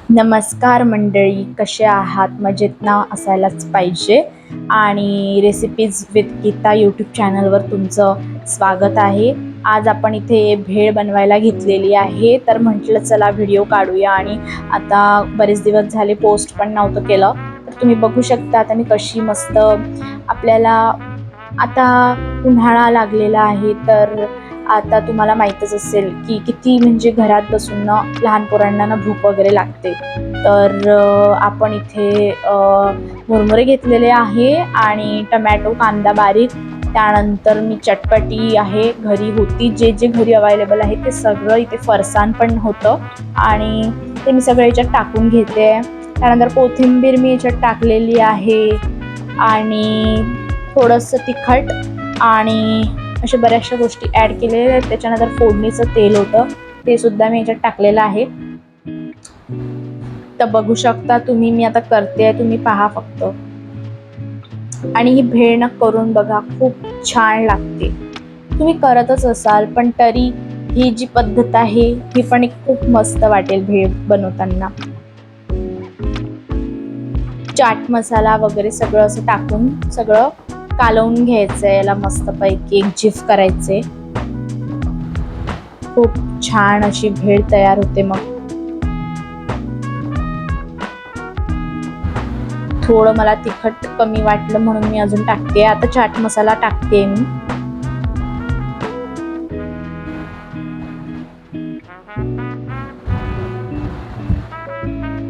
नमस्कार मंडळी, कसे आहात? मजेत ना असायलाच पाहिजे. आणि रेसिपीज विथ गीता यूट्यूब चॅनलवर तुमचं स्वागत आहे. आज आपण इथे भेळ बनवायला घेतलेली आहे, तर म्हटलं चला व्हिडिओ काढूया. आणि आता बरेच दिवस झाले पोस्ट पण नव्हतं केलं, तर तुम्ही बघू शकता आता मी कशी मस्त आपल्याला आता उन्हाळा लागलेला आहे, तर आता तुम्हाला माहीतच असेल की किती म्हणजे घरात बसून ना लहान पोरांना ना भूक वगैरे लागते. तर आपण इथे मुरमुरे घेतलेले आहे आणि टमॅटो, कांदा बारीक, त्यानंतर मी चटपटी आहे घरी होती, जे जे घरी अवेलेबल आहे ते सगळं, इथे फरसाण पण होतं आणि ते मी सगळं याच्यात टाकून घेते. त्यानंतर कोथिंबीर मी याच्यात टाकलेली आहे आणि थोडंसं तिखट आणि अशा बऱ्याचशा गोष्टी ॲड केलेल्या आहेत. त्याच्यानंतर फोडणीचं तेल होतं, ते सुद्धा मी याच्यात टाकलेलं आहे. तर बघू शकता तुम्ही, मी आता करते, तुम्ही पहा फक्त. आणि ही भेळ ना करून बघा, खूप छान लागते. तुम्ही करतच असाल, पण तरी ही जी पद्धत आहे ही पण एक खूप मस्त वाटेल भेळ बनवताना. चाट मसाला वगैरे सगळं असं टाकून सगळं कालवून घ्यायचं आहे, याला मस्तपैकी एकजीव करायचे. खूप छान अशी भेळ तयार होते. मग थोडं मला तिखट कमी वाटलं म्हणून मी अजून टाकते. आता चाट मसाला टाकते मी.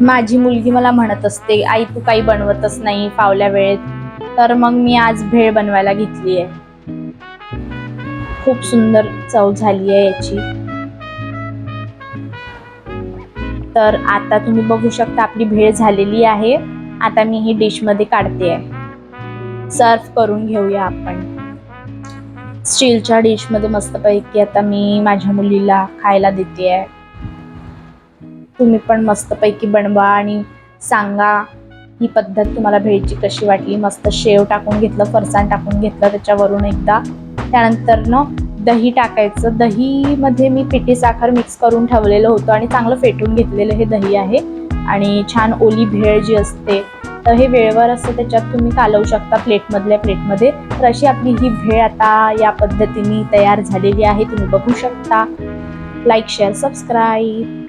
माझी मुलगी मला म्हणत असते, आई तू काही बनवतच नाही फावल्या वेळेत, तर मग मी आज भेळ बनवायला घेतली आहे. खूप सुंदर चव झाली आहे याची. तर आता तुम्ही बघू शकता आपली भेळ झालेली आहे. आता मी ही डिश मध्ये काढते आहे. सर्व करून घेऊया आपण स्टीलच्या डिश मध्ये मस्तपैकी. आता मी माझ्या मुलीला खायला देते आहे. तुम्ही पण मस्तपैकी बनवा आणि सांगा ही पद्धत तुम्हाला भेळची कशी वाटली. मस्त शेव टाकून घेतलं, फरसाण टाकून घेतलं त्याच्यावरून एकदा. त्यानंतर ना दही टाकायचं. दहीमध्ये मी पिठी साखर मिक्स करून ठेवलेलं होतं आणि चांगलं फेटून घेतलेलं हे दही आहे. आणि छान ओली भेळ जी असते, तर हे वेळेवर असतं, त्याच्यात तुम्ही कालवू शकता प्लेटमधल्या प्लेटमध्ये. तर अशी आपली ही भेळ आता या पद्धतीने तयार झालेली आहे, तुम्ही बघू शकता. Like, share, subscribe.